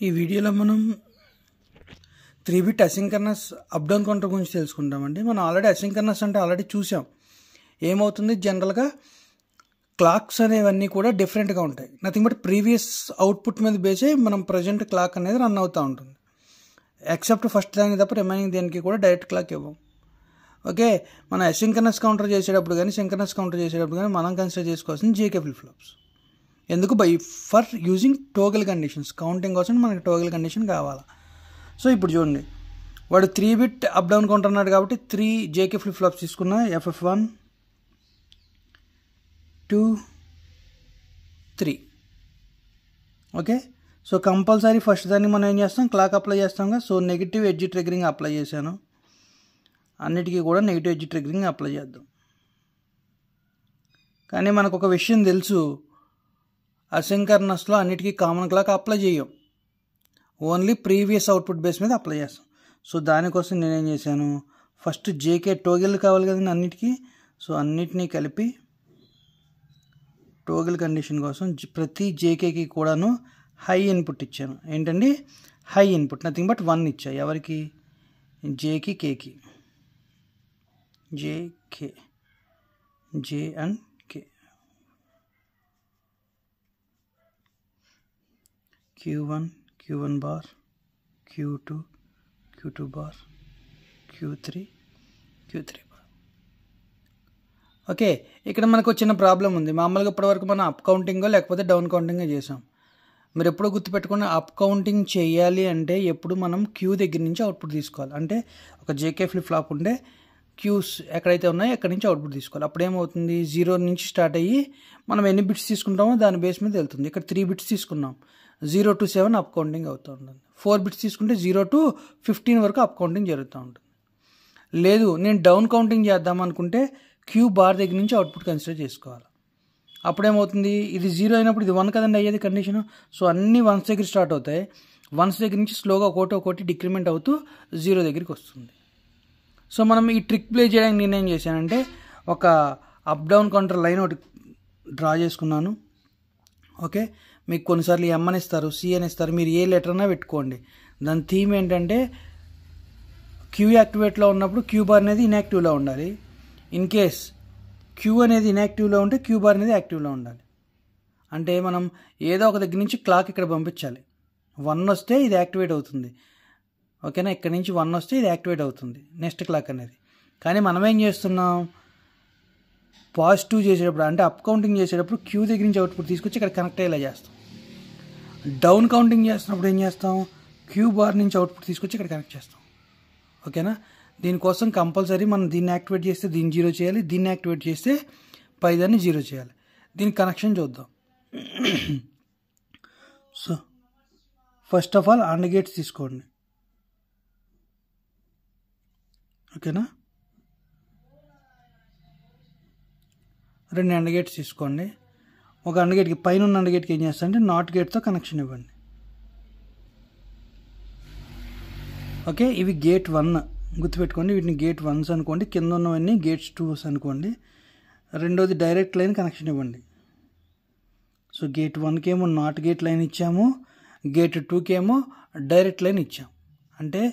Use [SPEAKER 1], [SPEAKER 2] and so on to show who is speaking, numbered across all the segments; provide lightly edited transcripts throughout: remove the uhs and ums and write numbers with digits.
[SPEAKER 1] ఈ వీడియోలో మనం 3-bit asynchronous up down counter గురించి తెలుసుకుంటామండి. మనం ఆల్రెడీ అసింక్రనస్ అంటే ఆల్రెడీ చూసాం. ఏమవుతుంది, జనరల్గా క్లాక్స్ అనేవన్నీ కూడా డిఫరెంట్గా ఉంటాయి. నథింగ్ బట్ ప్రీవియస్ అవుట్పుట్ మీద బేస్ అయ్యి మనం ప్రజెంట్ క్లాక్ అనేది రన్ అవుతూ ఉంటుంది. ఎక్సెప్ట్ ఫస్ట్ దానికి తప్ప రిమైనింగ్ దేనికి కూడా డైరెక్ట్ క్లాక్ ఇవ్వం. ఓకే, మనం అసింక్రనస్ కౌంటర్ చేసేటప్పుడు కానీ సింక్రనస్ కౌంటర్ చేసేటప్పుడు కానీ మనం కన్సిడర్ చేసుకోవాల్సింది జేకే ఫ్లిప్ ఫ్లాప్స్. ఎందుకు? For using toggle conditions. Counting కోసం మనకి టోగల్ కండిషన్ కావాలా. సో ఇప్పుడు చూడండి, వాడు 3-bit అప్ డౌన్ కౌంటర్ అన్నాడు కాబట్టి 3 జేకే ఫ్లిప్ ఫ్లాప్స్ తీసుకున్నా. FF1 2 3. Okay, so compulsory first దాన్ని మనం ఏం చేస్తాం, క్లాక్ అప్లై చేస్తాం కదా. So negative edge triggering apply చేశాను. అన్నిటికీ కూడా నెగిటివ్ ఎడ్జ్ ట్రిగ్గరింగ్ అప్లై చేద్దాం. కానీ మనకు ఒక విషయం తెలుసు, అసింక్రనస్లో అన్నిటికీ కామన్ క్లాక్ అప్లై చేయం, ఓన్లీ ప్రీవియస్ అవుట్పుట్ బేస్ మీద అప్లై చేస్తాం. సో దానికోసం నేనేం చేశాను, ఫస్ట్ జేకే టోగల్ కావాలి కదండి అన్నిటికీ. సో అన్నిటినీ కలిపి టోగల్ కండిషన్ కోసం ప్రతి జేకేకి కూడాను హై ఇన్పుట్ ఇచ్చాను. ఏంటండి? హై ఇన్పుట్, నథింగ్ బట్ 1 ఇచ్చా. ఎవరికి? జేకి కేకి. J K, J and K. Q1 Q1 bar, Q2 Q2 bar, Q3 Q3 bar. Okay, ఇక్కడ మనకు చిన్న ప్రాబ్లం ఉంది. మామూలుగా ఇప్పటివరకు మనం అప్ కౌంటింగో లేకపోతే డౌన్ కౌంటింగో చేసాం. మీరు ఎప్పుడు గుర్తుపెట్టుకుని, అప్ కౌంటింగ్ చేయాలి అంటే ఎప్పుడు మనం క్యూ దగ్గర నుంచి అవుట్పుట్ తీసుకోవాలి. అంటే ఒక జేకే ఫ్లిప్ ఫ్లాప్ ఉంటే క్యూస్ ఎక్కడైతే ఉన్నాయో ఎక్కడి నుంచి అవుట్పుట్ తీసుకోవాలి. అప్పుడు ఏమవుతుంది, 0 నుంచి స్టార్ట్ అయ్యి మనం ఎన్ని బిట్స్ తీసుకుంటామో దాని బేస్ మీద వెళ్తుంది. ఇక్కడ 3 బిట్స్ తీసుకున్నాం, 0 to 7 అప్ కౌంటింగ్ అవుతూ ఉంటుంది. 4 బిట్స్ తీసుకుంటే 0 to 15 వరకు అప్ కౌంటింగ్ జరుగుతూ ఉంటుంది. లేదు, నేను డౌన్ కౌంటింగ్ చేద్దాం అనుకుంటే క్యూ బార్ దగ్గర నుంచి అవుట్పుట్ కన్సిడర్ చేసుకోవాలి. అప్పుడేమవుతుంది, ఇది 0 అయినప్పుడు ఇది 1 కదండి అయ్యేది కండిషన్. సో అన్ని 1s దగ్గర స్టార్ట్ అవుతాయి. 1s దగ్గర నుంచి స్లోగా ఒకటి డిక్రిమెంట్ అవుతూ 0 దగ్గరికి వస్తుంది. సో మనం ఈ ట్రిక్ ప్లే చేయడానికి నేనేం చేశానంటే, ఒక అప్ డౌన్ కౌంటర్ లైన్ ఒకటి డ్రా చేసుకున్నాను. ఓకే, మీకు కొన్నిసార్లు M అని ఇస్తారు, C అని ఇస్తారు, మీరు ఏ లెటర్ అయినా పెట్టుకోండి. దాని థీమ్ ఏంటంటే, క్యూ యాక్టివేట్లో ఉన్నప్పుడు క్యూ బార్ అనేది ఇన్యాక్టివ్లో ఉండాలి. ఇన్ కేస్ క్యూ అనేది ఇన్యాక్టివ్లో ఉంటే క్యూ బార్ అనేది యాక్టివ్లో ఉండాలి. అంటే మనం ఏదో ఒక దగ్గర నుంచి క్లాక్ ఇక్కడ పంపించాలి. 1 వస్తే ఇది యాక్టివేట్ అవుతుంది. ఓకేనా, ఇక్కడ నుంచి 1 వస్తే ఇది యాక్టివేట్ అవుతుంది నెక్స్ట్ క్లాక్ అనేది. కానీ మనం ఏం చేస్తున్నాం, పాజిటివ్ చేసేటప్పుడు అంటే అప్ కౌంటింగ్ చేసేటప్పుడు క్యూ దగ్గర నుంచి అవుట్పుట్ తీసుకొచ్చి ఇక్కడ కనెక్ట్ అయ్యేలా చేస్తాం. డౌన్ కౌంటింగ్ చేస్తున్నప్పుడు ఏం చేస్తాం, క్యూ బార్ నుంచి అవుట్పుట్ తీసుకొచ్చి ఇక్కడ కనెక్ట్ చేస్తాం. ఓకేనా, దీనికోసం కంపల్సరీ మనం దీన్ని యాక్టివేట్ చేస్తే దీన్ని 0 చేయాలి, దీన్ని యాక్టివేట్ చేస్తే పైదాన్ని 0 చేయాలి. దీని కనెక్షన్ చూద్దాం. So first of all AND gates తీసుకోండి. ఓకేనా, 2 AND గేట్స్ తీసుకోండి. ఒక AND గేట్కి పైన ఉన్న AND గేట్కి ఏం చేస్తారంటే నాట్ గేట్తో కనెక్షన్ ఇవ్వండి. ఓకే, ఇవి గేట్ 1 గుర్తుపెట్టుకోండి, వీటిని గేట్ 1s అనుకోండి. కింద ఉన్నవన్నీ గేట్స్ 2s అనుకోండి. రెండోది డైరెక్ట్ లైన్ కనెక్షన్ ఇవ్వండి. సో గేట్ 1కి ఏమో నాట్ గేట్ లైన్ ఇచ్చాము, గేట్ 2కి ఏమో డైరెక్ట్ లైన్ ఇచ్చాము. అంటే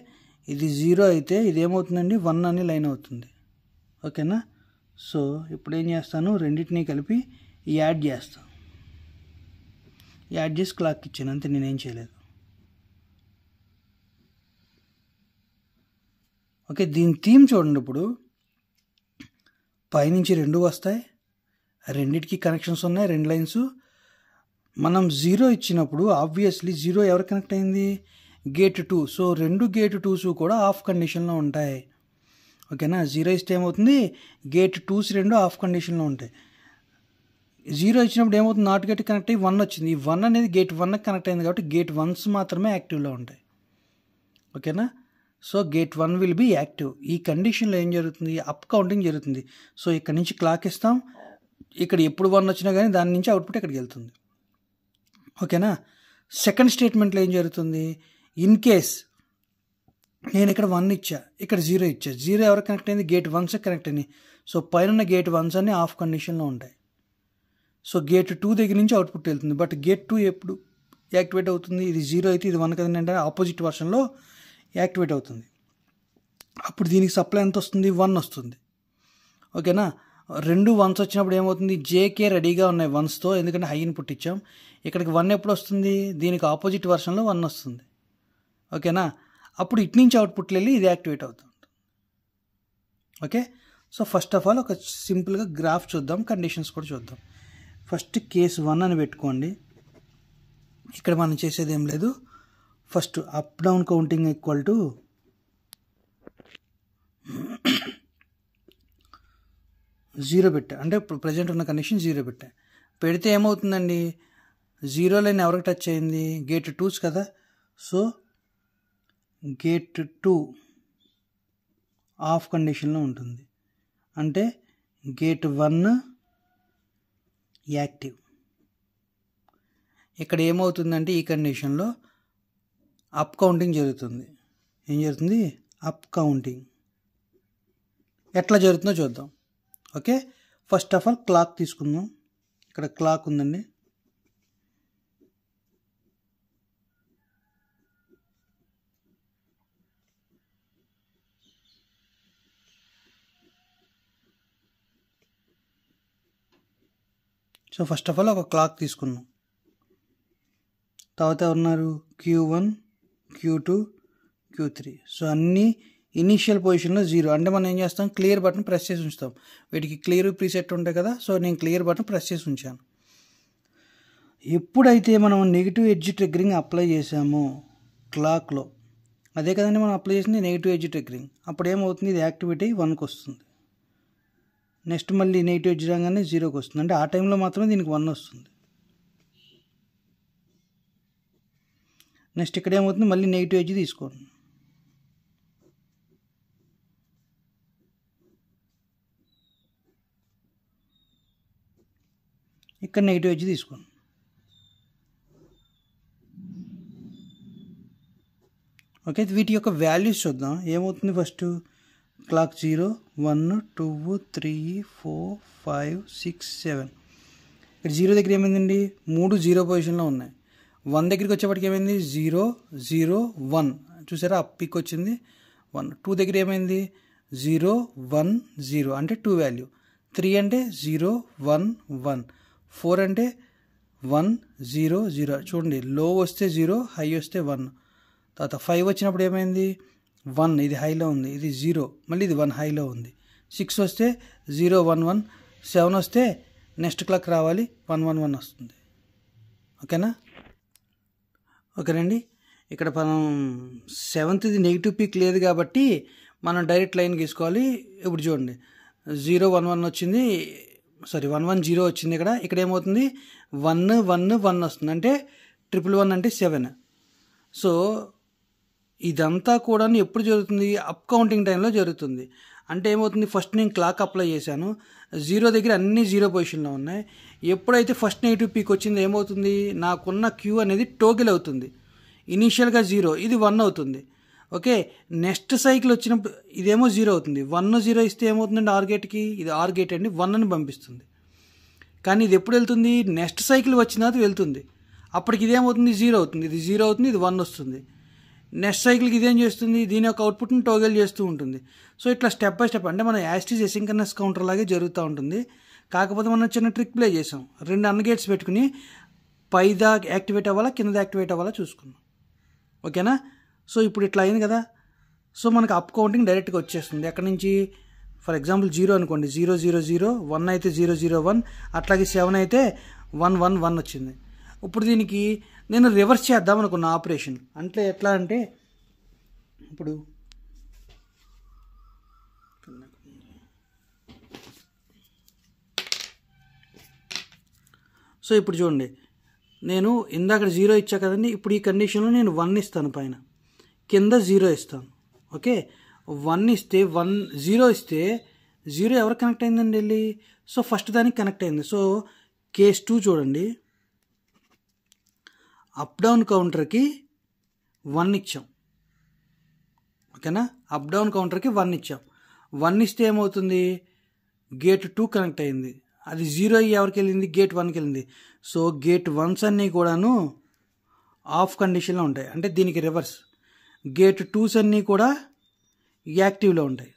[SPEAKER 1] ఇది 0 అయితే ఇది ఏమవుతుందండి, 1 అని లైన్ అవుతుంది. ఓకేనా, సో ఇప్పుడు ఏం చేస్తాను, రెండింటినీ కలిపి యాడ్ చేస్తాను. యాడ్ చేసి క్లాక్ ఇచ్చాను, అంతే, నేనేం చేయలేదు. ఓకే, దీని థీమ్ చూడండి. ఇప్పుడు పైనుంచి 2 వస్తాయి, రెండింటికి కనెక్షన్స్ ఉన్నాయి, 2 లైన్స్. మనం 0 ఇచ్చినప్పుడు ఆబ్వియస్లీ 0 ఎవరు కనెక్ట్ అయింది, గేట్ 2. సో 2 గేట్ 2s కూడా ఆఫ్ కండిషన్లో ఉంటాయి. ఓకేనా, 0 ఇస్తే ఏమవుతుంది, గేట్ 2s 2 ఆఫ్ కండిషన్లో ఉంటాయి. 0 ఇచ్చినప్పుడు ఏమవుతుంది, నాట్ గేట్ కనెక్ట్ అయ్యి 1 వచ్చింది. ఈ 1 అనేది గేట్ 1కి కనెక్ట్ అయింది కాబట్టి గేట్ 1s మాత్రమే యాక్టివ్లో ఉంటాయి. ఓకేనా, so gate 1 will be active. ఈ కండిషన్లో ఏం జరుగుతుంది, అప్ కౌంటింగ్ జరుగుతుంది. సో ఇక్కడ నుంచి క్లాక్ ఇస్తాం, ఇక్కడ ఎప్పుడు 1 వచ్చినా కానీ దాని నుంచి అవుట్పుట్ ఇక్కడికి వెళ్తుంది. ఓకేనా, సెకండ్ స్టేట్మెంట్లో ఏం జరుగుతుంది, ఇన్ కేస్ నేను ఇక్కడ 1 ఇచ్చా, ఇక్కడ 0 ఇచ్చా, 0 ఎవరు కనెక్ట్ అయింది, గేట్ 1s కనెక్ట్ అయింది. సో పైన గేట్ 1s అన్ని ఆఫ్ కండిషన్లో ఉంటాయి. సో గేట్ 2 దగ్గర నుంచి అవుట్పుట్ వెళ్తుంది. బట్ గేట్ 2 ఎప్పుడు యాక్టివేట్ అవుతుంది. ఇది 0 అయితే ఇది 1 కదండి, అంటే ఆపోజిట్ వర్షన్లో యాక్టివేట్ అవుతుంది. అప్పుడు దీనికి సప్లై ఎంత వస్తుంది? 1 వస్తుంది. ఓకేనా, 2 1s వచ్చినప్పుడు ఏమవుతుంది? జేకే రెడీగా ఉన్నాయి 1స్తో, ఎందుకంటే హై ఇన్పుట్ ఇచ్చాం. ఇక్కడికి 1 ఎప్పుడు వస్తుంది? దీనికి ఆపోజిట్ వర్షన్లో 1 వస్తుంది. ఓకేనా, అప్పుడు ఇటు నుంచి అవుట్పుట్లు వెళ్ళి ఇది యాక్టివేట్ అవుతుంది. Okay, so first of all ఒక సింపుల్గా గ్రాఫ్ చూద్దాం, కండిషన్స్ కూడా చూద్దాం. ఫస్ట్ కేస్ 1 అని పెట్టుకోండి. ఇక్కడ మనం చేసేది ఏం లేదు. First up down counting equal to 0 పెట్టా, అంటే ఇప్పుడు ప్రజెంట్ ఉన్న కండిషన్ 0 పెట్టా. పెడితే ఏమవుతుందండి? 0 లైన్ ఎవరికి టచ్ అయింది? గేట్ 2s కదా. సో గేట్ 2 ఆఫ్ కండిషన్లో ఉంటుంది, అంటే గేట్ 1 యాక్టివ్. ఇక్కడ ఏమవుతుందంటే ఈ కండిషన్లో అప్ కౌంటింగ్ జరుగుతుంది. ఏం జరుగుతుంది? Up counting. ఎట్లా జరుగుతుందో చూద్దాం. Okay, first of all clock తీసుకుందాం. ఇక్కడ క్లాక్ ఉందండి. సో ఫస్ట్ ఆఫ్ ఆల్ ఒక క్లాక్ తీసుకున్నాం. తర్వాత ఉన్నారు Q1, Q2, Q3. సో అన్నీ ఇనీషియల్ పొజిషన్లో 0, అంటే మనం ఏం చేస్తాం? క్లియర్ బటన్ ప్రెస్ చేసి ఉంచుతాం. వీటికి క్లియర్ ప్రీసెట్ ఉంటాయి కదా, సో నేను క్లియర్ బటన్ ప్రెస్ చేసి ఉంచాను. ఎప్పుడైతే మనం నెగిటివ్ ఎడ్జ్ ట్రిగ్గరింగ్ అప్లై చేసామో క్లాక్లో, అదే కదండి మనం అప్లై చేసింది నెగిటివ్ ఎడ్జ్ ట్రిగ్గరింగ్, అప్పుడు ఏమవుతుంది? ఇది యాక్టివిటీ 1కి వస్తుంది. నెక్స్ట్ మళ్ళీ నెగిటివ్ ఎడ్జ్ రాగానే 0కి వస్తుంది, అంటే ఆ టైంలో మాత్రమే దీనికి 1 వస్తుంది. నెక్స్ట్ ఇక్కడ ఏమవుతుంది? మళ్ళీ నెగిటివ్ ఎడ్జ్ తీసుకోండి. ఇక్కడ నెగిటివ్ ఎడ్జ్ తీసుకోండి. ఓకే, వీటి యొక్క వాల్యూస్ చూద్దాం. ఏమవుతుంది? First clock 0, 1, 2, 3, 4, 5, 6, 7. ఇక్కడ 0 దగ్గర ఏమైందండి? 3 0 పొజిషన్లో ఉన్నాయి. 1 దగ్గరికి వచ్చేప్పటికి ఏమైంది? 0, 0, 1. చూసారా, అప్ పిక్ వచ్చింది 1. 2 దగ్గర ఏమైంది? 0, 1, 0, అంటే 2 వాల్యూ. 3 అంటే 0, 1, 1. 4 అంటే 1, 0, 0. చూడండి, లో వస్తే 0, హై వస్తే 1. తర్వాత 5 వచ్చినప్పుడు ఏమైంది? 1, ఇది హైలో ఉంది, ఇది 0, మళ్ళీ ఇది 1 హైలో ఉంది. 6 వస్తే 0, 1, 1. 7 వస్తే నెక్స్ట్ క్లాక్ రావాలి, 1, 1, 1 వస్తుంది. ఓకేనా? ఓకేనండి, ఇక్కడ మనం 7th నెగిటివ్ పీక్ లేదు కాబట్టి మనం డైరెక్ట్ లైన్ గీసుకోవాలి. ఇప్పుడు చూడండి, 0, 1, 1 వచ్చింది, సారీ 1, 1, 0 వచ్చింది. ఇక్కడ ఏమవుతుంది? 1, 1, 1 వస్తుంది, అంటే 111 అంటే 7. సో ఇదంతా కూడా ఎప్పుడు జరుగుతుంది? అప్ కౌంటింగ్ టైంలో జరుగుతుంది. అంటే ఏమవుతుంది? ఫస్ట్ నేను క్లాక్ అప్లై చేశాను, 0 దగ్గర అన్ని 0 పొజిషన్లో ఉన్నాయి. ఎప్పుడైతే ఫస్ట్ నెగిటివ్ పీక్ వచ్చిందో ఏమవుతుంది? నాకున్న క్యూ అనేది టోగిల్ అవుతుంది. ఇనీషియల్గా 0, ఇది 1 అవుతుంది. ఓకే, నెక్స్ట్ సైకిల్ వచ్చినప్పుడు ఇదేమో 0 అవుతుంది. 1, 0 ఇస్తే ఏమవుతుందండి? ఆర్ గేట్కి, ఇది ఆర్ గేట్ అండి, 1 అని పంపిస్తుంది. కానీ ఇది ఎప్పుడు వెళ్తుంది? నెక్స్ట్ సైకిల్ వచ్చిన తర్వాత వెళ్తుంది. అప్పటికి ఇదేమవుతుంది? 0 అవుతుంది, ఇది 0 అవుతుంది, ఇది 1 వస్తుంది. నెక్స్ట్ సైకిల్కి ఇదేం చేస్తుంది? దీని యొక్క అవుట్పుట్ని టోగల్ చేస్తూ ఉంటుంది. సో ఇట్లా స్టెప్ బై స్టెప్, అంటే మనం యాస్టీజ్ ఎసింక్రనస్ కౌంటర్ లాగే జరుగుతూ ఉంటుంది. కాకపోతే మనం చిన్న ట్రిక్ ప్లే చేసాం. 2 అన్ గేట్స్ పెట్టుకుని పైదా యాక్టివేట్ అవ్వాలా, కింద యాక్టివేట్ అవ్వాలా చూసుకున్నాం. ఓకేనా? సో ఇప్పుడు ఇట్లా అయింది కదా. సో మనకు అప్ కౌంటింగ్ డైరెక్ట్గా వచ్చేస్తుంది. ఎక్కడి నుంచి? ఫర్ ఎగ్జాంపుల్ 0 అనుకోండి, 0, 0, 0, 1 అయితే 0, 0, 1, అట్లాగే 7 అయితే 1, 1, 1 వచ్చింది. ఇప్పుడు దీనికి నేను రివర్స్ చేద్దాం అనుకున్న ఆపరేషన్. అంటే ఎట్లా అంటే, ఇప్పుడు సో ఇప్పుడు చూడండి, నేను ఇందాక 0 ఇచ్చా కదండి, ఇప్పుడు ఈ కండిషన్లో నేను 1 ఇస్తాను, పైన కింద 0 ఇస్తాను. ఓకే, 1 ఇస్తే 1, 0 ఇస్తే 0 ఎవరు కనెక్ట్ అయిందండి వెళ్ళి? సో ఫస్ట్ దానికి కనెక్ట్ అయింది. సో కేస్ 2 చూడండి, అప్ డౌన్ కౌంటర్కి 1 ఇచ్చాం. ఓకేనా, అప్ డౌన్ కౌంటర్కి 1 ఇచ్చాం. 1 ఇస్తే ఏమవుతుంది? గేట్ 2 కనెక్ట్ అయింది, అది 0 అయ్యి ఎవరికి వెళ్ళింది? గేట్ 1కి వెళ్ళింది. సో గేట్ 1s అన్నీ కూడాను ఆఫ్ కండిషన్లో ఉంటాయి, అంటే దీనికి రివర్స్. గేట్ 2s అన్నీ కూడా యాక్టివ్లో ఉంటాయి.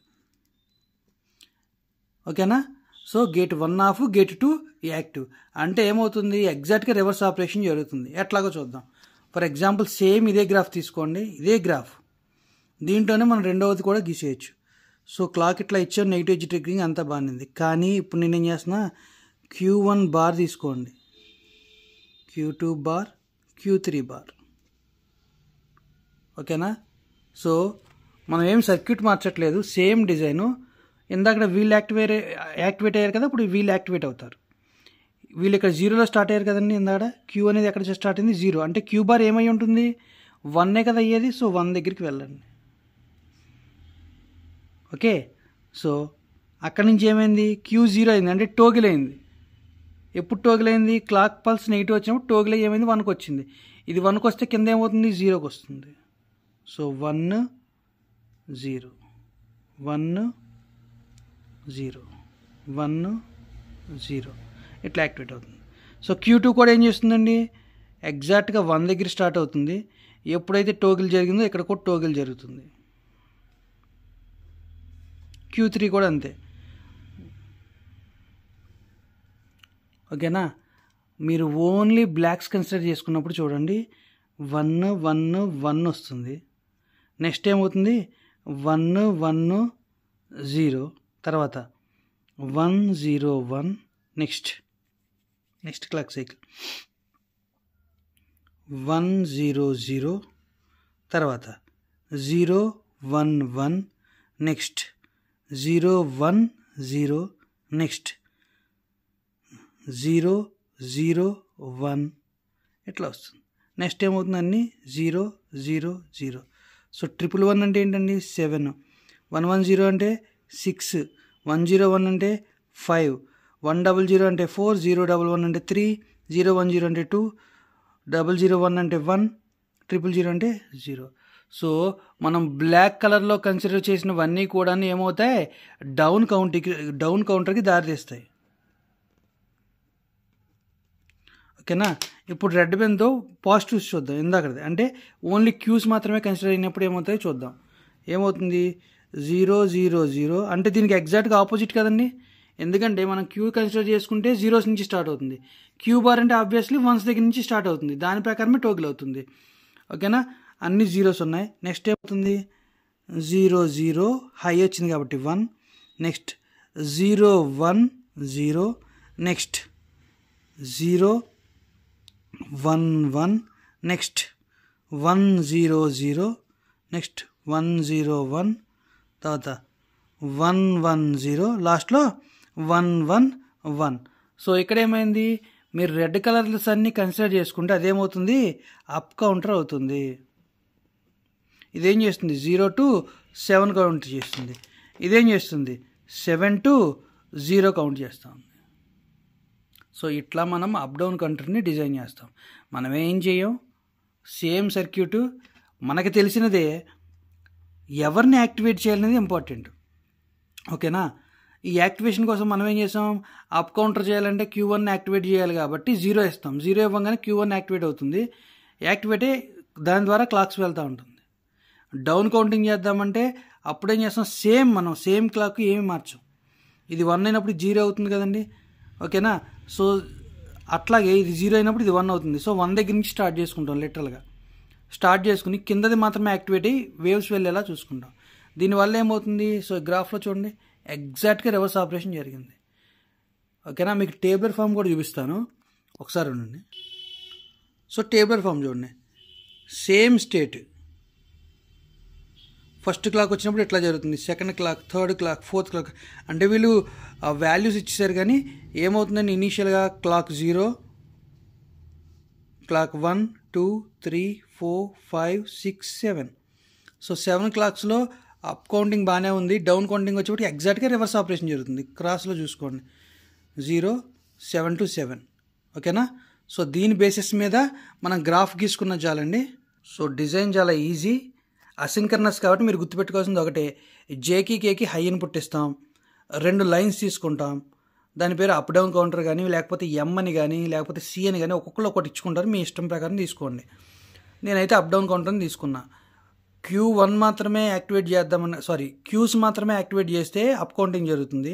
[SPEAKER 1] ఓకేనా? So gate 1 of, gate 2 active. అంటే ఏమవుతుంది, ఎగ్జాక్ట్గా రివర్స్ ఆపరేషన్ జరుగుతుంది. ఎట్లాగో చూద్దాం. ఫర్ ఎగ్జాంపుల్ సేమ్ ఇదే గ్రాఫ్ తీసుకోండి, ఇదే గ్రాఫ్, దీంట్లోనే మనం రెండవది కూడా గీసేయచ్చు. సో క్లాక్ ఇట్లా ఇచ్చారు, నెగిటివ్ ఎడ్జ్ ట్రిగ్గరింగ్ అంతా బాగుంది. కానీ ఇప్పుడు నేను ఏం చేస్తున్నా, Q1 బార్ తీసుకోండి, Q2 బార్, Q3 బార్. ఓకేనా? సో మనం ఏం సర్క్యూట్ మార్చట్లేదు, సేమ్ డిజైను. ఇందాక వీళ్ళు యాక్టివేట్ అయ్యారు కదా, ఇప్పుడు వీళ్ళు యాక్టివేట్ అవుతారు. వీళ్ళు ఇక్కడ 0లో స్టార్ట్ అయ్యారు కదండి ఇందాక. Q అనేది ఎక్కడ స్టార్ట్ అయింది, 0. అంటే Q బార్ ఏమై ఉంటుంది, 1 కదా అయ్యేది. సో 1 దగ్గరికి వెళ్ళండి. ఓకే, సో అక్కడి నుంచి ఏమైంది, Q0 అయింది, అంటే టోగిల్ అయింది. ఎప్పుడు టోగిల్ అయింది, క్లాక్ పల్స్ నెగిటివ్ వచ్చినప్పుడు టోగిల్ ఏమైంది, 1కి వచ్చింది. ఇది 1కి వస్తే కింద ఏమవుతుంది, 0కి వస్తుంది. సో 1 0 1 0 1 0 ఇట్లా యాక్టివేట్ అవుతుంది. సో Q2 కూడా ఏం చేస్తుందండి, ఎగ్జాక్ట్గా 1 దగ్గర స్టార్ట్ అవుతుంది. ఎప్పుడైతే టోగిల్ జరిగిందో ఇక్కడ కూడా టోగిల్ జరుగుతుంది. Q3 కూడా అంతే. ఓకేనా? మీరు ఓన్లీ బ్లాక్స్ కన్సిడర్ చేసుకున్నప్పుడు చూడండి, 1 1 1 వస్తుంది. నెక్స్ట్ ఏమవుతుంది, 1 1 0, తర్వాత 1 0 1, నెక్స్ట్ క్లాక్ సైకిల్ 1 0 0, తర్వాత 0 1 1, నెక్స్ట్ 0 1 0, నెక్స్ట్ 0 0 1, ఇట్లా వస్తుంది. నెక్స్ట్ ఏమవుతుంది, అన్నీ 0 0 0. సో 111 అంటే ఏంటండి, 7. 110 అంటే 6. 101 అంటే 5. 100 అంటే 4. 011 అంటే 3. 010 అంటే 2. 001 అంటే 1. 000 అంటే 0. సో మనం బ్లాక్ కలర్లో కన్సిడర్ చేసినవన్నీ కూడా ఏమవుతాయి, డౌన్ కౌంటర్కి దారితీస్తాయి. ఓకేనా? ఇప్పుడు రెడ్ పెన్తో పాజిటివ్స్ చూద్దాం. ఇందాకది అంటే ఓన్లీ క్యూస్ మాత్రమే కన్సిడర్ అయినప్పుడు ఏమవుతాయో చూద్దాం. ఏమవుతుంది, 0 0 0, అంటే దీనికి ఎగ్జాక్ట్గా ఆపోజిట్ కదండి. ఎందుకంటే మనం క్యూ కన్సిడర్ చేసుకుంటే 0s నుంచి స్టార్ట్ అవుతుంది. క్యూ బార్ అంటే ఆబ్వియస్లీ 1s దగ్గర నుంచి స్టార్ట్ అవుతుంది, దాని ప్రకారమే టోగిల్ అవుతుంది. ఓకేనా? అన్ని 0s ఉన్నాయి. నెక్స్ట్ ఏమవుతుంది, 0 0 హై వచ్చింది కాబట్టి 1, నెక్స్ట్ 0 1 0, నెక్స్ట్ 0 1 1, నెక్స్ట్ 1 0 0, నెక్స్ట్ 1 0 1, తర్వాత 1 1 0, లాస్ట్లో 1 1 1. సో ఇక్కడ ఏమైంది, మీరు రెడ్ కలర్స్ అన్నీ కన్సిడర్ చేసుకుంటే అదేమవుతుంది, అప్ కౌంటర్ అవుతుంది. ఇదేం చేస్తుంది, 0 to 7 కౌంట్ చేస్తుంది. ఇదేం చేస్తుంది, 7 to 0 కౌంట్ చేస్తాం. సో ఇట్లా మనం అప్ డౌన్ కౌంటర్ని డిజైన్ చేస్తాం. మనం ఏం చేయం, సేమ్ సర్క్యూటు మనకి తెలిసినదే, ఎవరిని యాక్టివేట్ చేయాలనేది ఇంపార్టెంట్. ఓకేనా? ఈ యాక్టివేషన్ కోసం మనం ఏం చేసాం, అప్ కౌంటర్ చేయాలంటే Q1 యాక్టివేట్ చేయాలి కాబట్టి 0 ఇస్తాం. 0 ఇవ్వగానే Q1 యాక్టివేట్ అవుతుంది. యాక్టివేట్ అయ్యి దాని ద్వారా క్లాక్స్ వెళ్తూ ఉంటుంది. డౌన్ కౌంటింగ్ చేద్దామంటే అప్పుడేం చేస్తాం, మనం సేమ్ క్లాక్ ఏమి మార్చాం. ఇది 1 అయినప్పుడు 0 అవుతుంది కదండి. ఓకేనా? సో అట్లాగే ఇది 0 అయినప్పుడు ఇది 1 అవుతుంది. సో 1 దగ్గర నుంచి స్టార్ట్ చేసుకుంటాం, లిటరల్గా స్టార్ట్ చేసుకుని కిందది మాత్రమే యాక్టివేట్ అయ్యి వేవ్స్ వెళ్ళేలా చూసుకుంటాం. దీనివల్ల ఏమవుతుంది, సో గ్రాఫ్లో చూడండి, ఎగ్జాక్ట్గా రివర్స్ ఆపరేషన్ జరిగింది. ఓకేనా? మీకు టేబులర్ ఫామ్ కూడా చూపిస్తాను, ఒకసారి ఉండండి. సో టేబులర్ ఫామ్ చూడండి, సేమ్ స్టేట్. ఫస్ట్ క్లాక్ వచ్చినప్పుడు ఎట్లా జరుగుతుంది, second clock, third clock, fourth clock, అంటే వీళ్ళు వాల్యూస్ ఇచ్చేసారు. కానీ ఏమవుతుందండి, ఇనీషియల్గా క్లాక్ 0, క్లాక్ 1 2 3 4 5 6 7. సో 7 క్లాక్స్లో అప్ కౌంటింగ్ బాగానే ఉంది. డౌన్ కౌంటింగ్ వచ్చేప్పటికి ఎగ్జాక్ట్గా రివర్స్ ఆపరేషన్ జరుగుతుంది. క్రాస్లో చూసుకోండి, 0 7 to 7. ఓకేనా? సో దీని బేసిస్ మీద మనం గ్రాఫ్ గీసుకున్న చాలండి. సో డిజైన్ చాలా ఈజీ, అసింక్రనస్ కాబట్టి మీరు గుర్తుపెట్టుకోవాల్సింది ఒకటే, జేకి కేకి హై ఇన్పుట్ ఇస్తాం, 2 లైన్స్ తీసుకుంటాం, దాని పేరు అప్ డౌన్ కౌంటర్ కానీ లేకపోతే ఎం అని కానీ లేకపోతే సి అని కానీ ఒక్కొక్కరు ఒకటి ఇచ్చుకుంటారు, మీ ఇష్టం ప్రకారం తీసుకోండి. నేనైతే అప్ డౌన్ కౌంటర్ని తీసుకున్నా. Q1 మాత్రమే యాక్టివేట్ చేద్దామని క్యూస్ మాత్రమే యాక్టివేట్ చేస్తే అప్ కౌంటింగ్ జరుగుతుంది,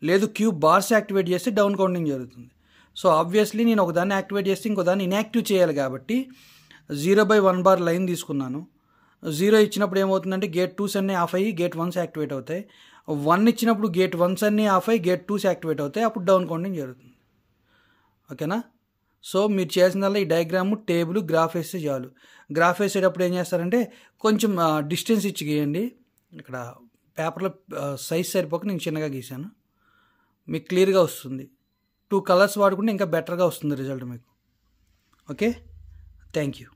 [SPEAKER 1] లేదు క్యూ బార్స్ యాక్టివేట్ చేస్తే డౌన్ కౌంటింగ్ జరుగుతుంది. సో ఆబ్వియస్లీ నేను ఒకదాన్ని యాక్టివేట్ చేస్తే ఇంకో దాన్ని ఇన్యాక్టివ్ చేయాలి కాబట్టి 0/1 బార్ లైన్ తీసుకున్నాను. 0 ఇచ్చినప్పుడు ఏమవుతుందంటే గేట్ 2s అన్నీ ఆఫ్ అయ్యి గేట్ 1s యాక్టివేట్ అవుతాయి. 1 ఇచ్చినప్పుడు గేట్ 1s అన్నీ ఆఫ్ అయ్యి గేట్ 2s యాక్టివేట్ అవుతాయి. అప్పుడు డౌన్ కౌంటింగ్ జరుగుతుంది. ఓకేనా? సో మీరు చేసినల్లా ఈ డయాగ్రాము, టేబుల్, గ్రాఫ్ వేస్తే చాలు. గ్రాఫ్ వేసేటప్పుడు ఏం చేస్తారంటే కొంచెం డిస్టెన్స్ ఇచ్చి గీయండి. ఇక్కడ పేపర్లో సైజ్ సరిపోక నేను చిన్నగా గీసాను. మీకు క్లియర్గా వస్తుంది. 2 కలర్స్ వాడుకుంటే ఇంకా బెటర్గా వస్తుంది రిజల్ట్ మీకు. Okay, thank you.